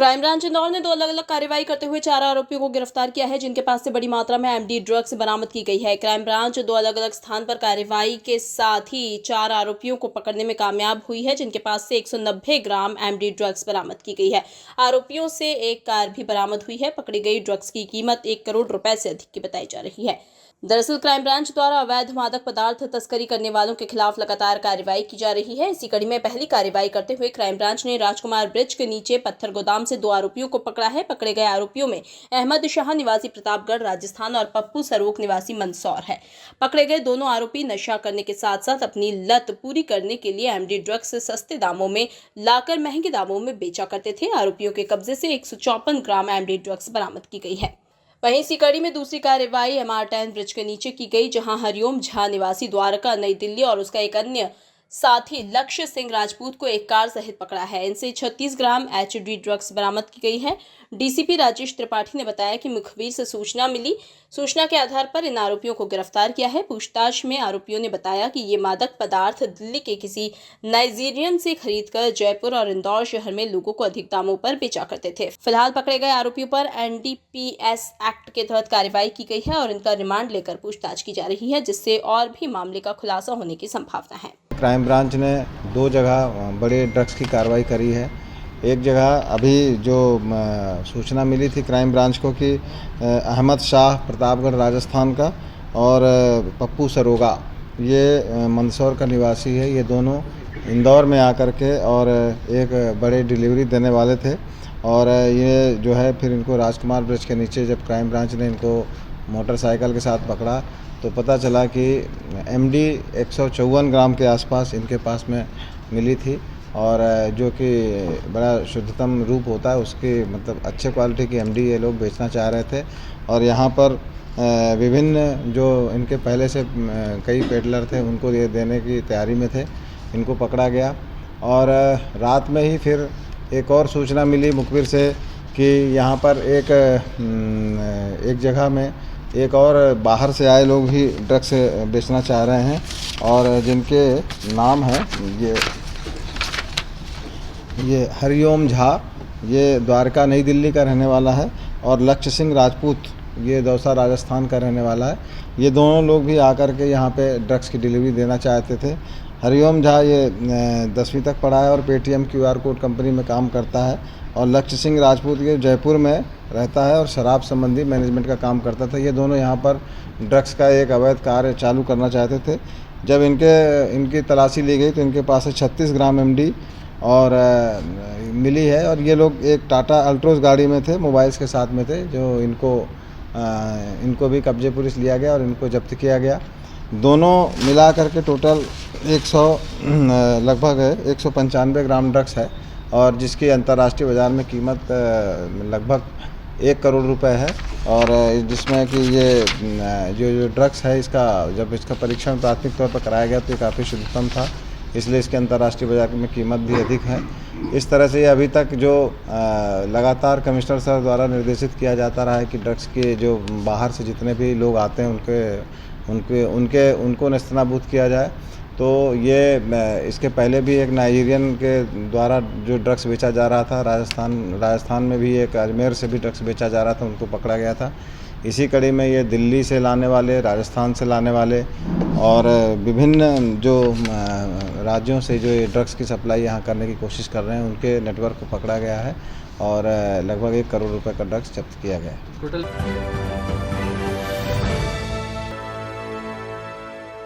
Crime branch Indore ने 2 अलग-अलग कार्रवाई करते हुए 4 आरोपियों को गिरफ्तार किया है, जिनके पास से बड़ी मात्रा में एमडी ड्रग्स बरामद की गई है। क्राइम ब्रांच 2 अलग-अलग स्थान पर कार्रवाई के साथ ही 4 आरोपियों को पकड़ने में कामयाब हुई है, जिनके पास से 190 ग्राम एमडी ड्रग्स बरामद की गई है। आरोपियों से एक कार भी बरामद हुई है। पकड़ी गई ड्रग्स की कीमत 1 करोड़ रुपए से अधिक की बताई जा रही है। दरअसल क्राइम ब्रांच द्वारा अवैध मादक पदार्थ तस्करी करने वालों के खिलाफ लगातार कार्रवाई की जा रही है। इसी कड़ी में पहली कार्रवाई करते हुए क्राइम ब्रांच ने राजकुमार ब्रिज के नीचे पत्थर गोदाम से 2 आरोपियों को पकड़ा है। पकड़े गए आरोपियों में अहमद शाह निवासी प्रतापगढ़ राजस्थान और पप्पू सरोक निवासी मंदसौर है। पकड़े गए दोनों आरोपी नशा करने के साथ साथ अपनी लत पूरी करने के लिए एमडी ड्रग्स सस्ते दामों में लाकर महंगे दामों में बेचा करते थे। आरोपियों के कब्जे से 154 ग्राम एमडी ड्रग्स बरामद की गई है। वहीं इसी कड़ी में दूसरी कार्रवाई MR10 ब्रिज के नीचे की गई, जहां हरिओम झा निवासी द्वारका नई दिल्ली और उसका एक अन्य साथी लक्ष्य सिंह राजपूत को एक कार सहित पकड़ा है। इनसे 36 ग्राम एचडी ड्रग्स बरामद की गई है। डीसीपी राजेश त्रिपाठी ने बताया कि मुखबिर से सूचना मिली। सूचना के आधार पर इन आरोपियों को गिरफ्तार किया है। पूछताछ में आरोपियों ने बताया कि ये मादक पदार्थ दिल्ली के किसी नाइजीरियन से खरीदकर जयपुर और इंदौर शहर में लोगों को अधिक दामों पर बेचा करते थे। फिलहाल पकड़े गए आरोपियों पर NDPS एक्ट के तहत कार्रवाई की गई है और इनका रिमांड लेकर पूछताछ की जा रही है, जिससे और भी मामले का खुलासा होने की संभावना है। क्राइम ब्रांच ने 2 जगह बड़े ड्रग्स की कार्रवाई करी है। एक जगह अभी जो सूचना मिली थी क्राइम ब्रांच को कि अहमद शाह प्रतापगढ़ राजस्थान का और पप्पू सरोगा ये मंदसौर का निवासी है। ये दोनों इंदौर में आकर के और एक बड़े डिलीवरी देने वाले थे और ये जो है फिर इनको राजकुमार ब्रिज के नीचे जब क्राइम ब्रांच ने इनको मोटरसाइकिल के साथ पकड़ा तो पता चला कि एमडी 154 ग्राम के आसपास इनके पास में मिली थी और जो कि बड़ा शुद्धतम रूप होता है उसकी मतलब अच्छे क्वालिटी की एमडी ये लोग बेचना चाह रहे थे। और यहाँ पर विभिन्न जो इनके पहले से कई पेडलर थे उनको ये देने की तैयारी में थे। इनको पकड़ा गया और रात में ही फिर एक और सूचना मिली मुखबिर से कि यहाँ पर एक जगह में एक और बाहर से आए लोग भी ड्रग्स बेचना चाह रहे हैं और जिनके नाम है ये हरिओम झा, ये द्वारका नई दिल्ली का रहने वाला है और लक्ष्य सिंह राजपूत ये दौसा राजस्थान का रहने वाला है। ये दोनों लोग भी आकर के यहाँ पे ड्रग्स की डिलीवरी देना चाहते थे। हरिओम झा ये 10वीं तक पढ़ा है और पेटीएम QR कोड कंपनी में काम करता है और लक्ष्य सिंह राजपूत ये जयपुर में रहता है और शराब संबंधी मैनेजमेंट का काम करता था। ये दोनों यहाँ पर ड्रग्स का एक अवैध कार्य चालू करना चाहते थे। जब इनकी तलाशी ली गई तो इनके पास से 36 ग्राम एमडी और मिली है और ये लोग एक टाटा अल्ट्रोज गाड़ी में थे, मोबाइल्स के साथ में थे, जो इनको भी कब्जे पुलिस लिया गया और इनको जब्त किया गया। दोनों मिला करके टोटल लगभग 195 ग्राम ड्रग्स है और जिसकी अंतर्राष्ट्रीय बाज़ार में कीमत लगभग 1 करोड़ रुपए है और जिसमें कि ये जो ड्रग्स है जब इसका परीक्षण प्राथमिक तौर पर कराया गया तो ये काफ़ी शुद्धतम था, इसलिए इसके अंतर्राष्ट्रीय बाज़ार में कीमत भी अधिक है। इस तरह से अभी तक जो लगातार कमिश्नर सर द्वारा निर्देशित किया जाता रहा है कि ड्रग्स के जो बाहर से जितने भी लोग आते हैं उनको नेस्तनाबूद किया जाए। तो ये इसके पहले भी एक नाइजीरियन के द्वारा जो ड्रग्स बेचा जा रहा था राजस्थान में भी एक अजमेर से भी ड्रग्स बेचा जा रहा था, उनको पकड़ा गया था। इसी कड़ी में ये दिल्ली से लाने वाले, राजस्थान से लाने वाले और विभिन्न जो राज्यों से जो ये ड्रग्स की सप्लाई यहाँ करने की कोशिश कर रहे हैं उनके नेटवर्क को पकड़ा गया है और लगभग 1 करोड़ रुपए का ड्रग्स जब्त किया गया है।